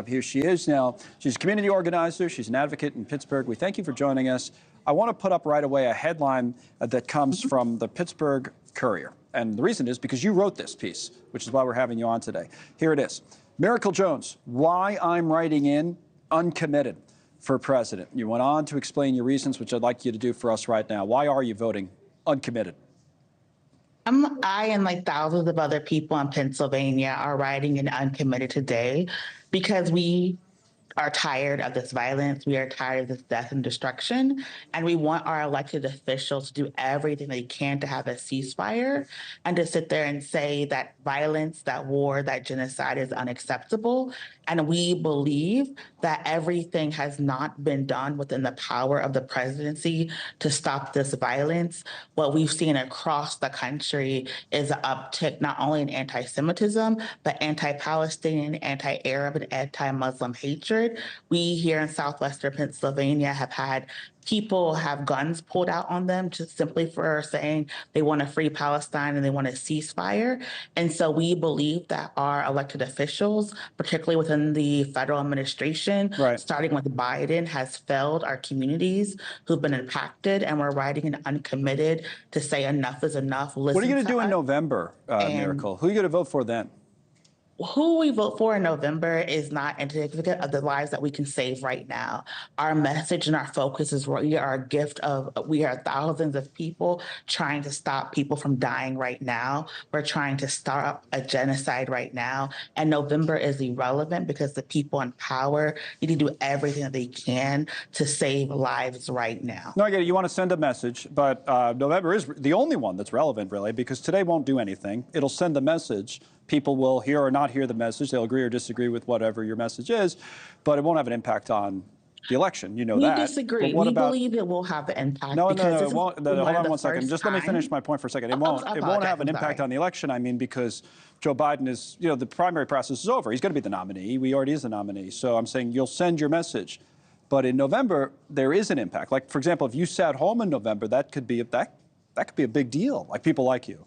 Here she is now. She's a community organizer. She's an advocate in Pittsburgh. We thank you for joining us. I want to put up right away a headline that comes from the Pittsburgh Courier. And the reason is because you wrote this piece, which is why we're having you on today. Here it is. Miracle Jones, why I'm writing in uncommitted for president. You went on to explain your reasons, which I'd like you to do for us right now. Why are you voting uncommitted? I and like thousands of other people in Pennsylvania are writing in uncommitted today because we are tired of this violence. We are tired of this death and destruction. And we want our elected officials to do everything they can to have a ceasefire and to sit there and say that violence, that war, that genocide is unacceptable. And we believe that everything has not been done within the power of the presidency to stop this violence. What we've seen across the country is an uptick not only in anti-Semitism, but anti-Palestinian, anti-Arab, and anti-Muslim hatred. We here in southwestern Pennsylvania have had people have guns pulled out on them just simply for saying they want to free Palestine and they want a ceasefire. And so we believe that our elected officials, particularly within the federal administration, starting with Biden, has failed our communities who've been impacted, and we're writing an uncommitted to say enough is enough. What are you going to do in November, Miracle? Who are you going to vote for then? Who we vote for in November is not indicative of the lives that we can save right now. Our message and our focus is we are a gift of, we are thousands of people trying to stop people from dying right now. We're trying to stop a genocide right now. And November is irrelevant because the people in power need to do everything that they can to save lives right now. No, I get it. You want to send a message, but November is the only one that's relevant, really, because today won't do anything. It'll send a message. People will hear or not hear the message. They'll agree or disagree with whatever your message is, but it won't have an impact on the election. You know that. We disagree. We believe it will have an impact. No, it won't. Hold on one second. Just let me finish my point for a second. It won't have an impact on the election. I mean, because Joe Biden is, the primary process is over. He's going to be the nominee. He already is the nominee. So I'm saying you'll send your message. But in November, there is an impact. Like, for example, if you sat home in November, that could be a big deal. Like, people like you.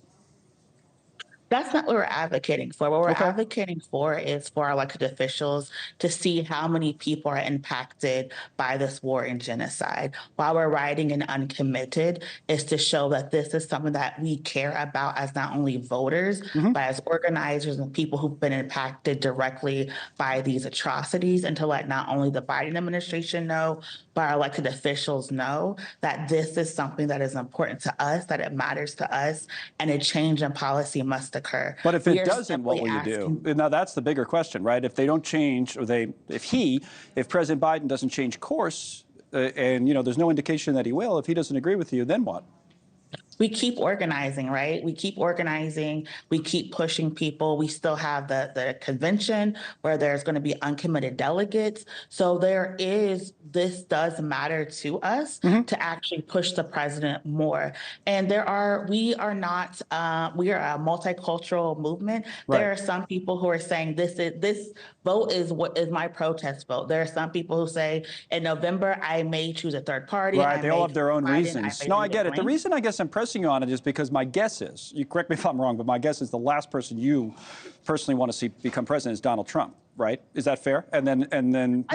That's not what we're advocating for. What we're advocating for is for our elected officials to see how many people are impacted by this war and genocide. While we're writing an uncommitted is to show that this is something that we care about as not only voters, but as organizers and people who've been impacted directly by these atrocities, and to let not only the Biden administration know, but our elected officials know that this is something that is important to us, that it matters to us, and a change in policy must occur. But if it doesn't, what will you do? Now, that's the bigger question, right? If they don't change, or if President Biden doesn't change course, and, there's no indication that he will, if he doesn't agree with you, then what? We keep organizing, right? We keep organizing. We keep pushing people. We still have the convention where there's going to be uncommitted delegates. So this does matter to us to actually push the president more. And we are a multicultural movement. Right. There are some people who are saying this vote is my protest vote. There are some people who say in November, I may choose a third party. Right, they all have their own reasons. No, I get it. The reason I guess I'm pressing you on it is because my guess is, you correct me if I'm wrong, but my guess is the last person you personally want to see become president is Donald Trump, right? Is that fair? And then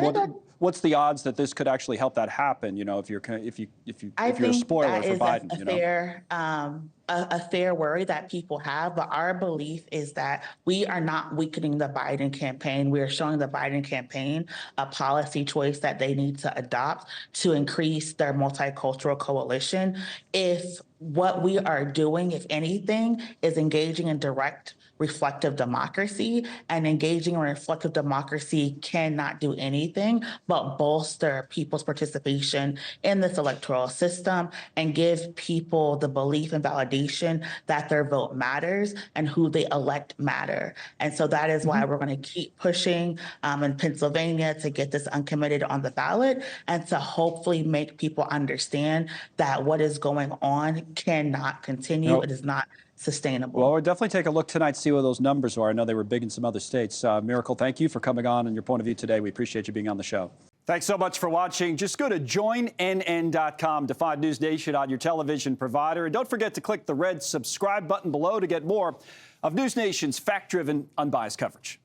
what's the odds that this could actually help that happen? If you're a spoiler for Biden, a fair worry that people have, but our belief is that we are not weakening the Biden campaign. We are showing the Biden campaign a policy choice that they need to adopt to increase their multicultural coalition. If what we are doing, if anything, is engaging in direct reflective democracy, and engaging in reflective democracy cannot do anything but bolster people's participation in this electoral system and give people the belief and validation that their vote matters and who they elect matter. And so that is why we're going to keep pushing in Pennsylvania to get this uncommitted on the ballot and to hopefully make people understand that what is going on cannot continue. Nope. It is not sustainable. Well, we'll definitely take a look tonight, see what those numbers are. I know they were big in some other states. Miracle, thank you for coming on and your point of view today. We appreciate you being on the show. Thanks so much for watching. Just go to joinnn.com to find News Nation on your television provider. And don't forget to click the red subscribe button below to get more of News Nation's fact-driven, unbiased coverage.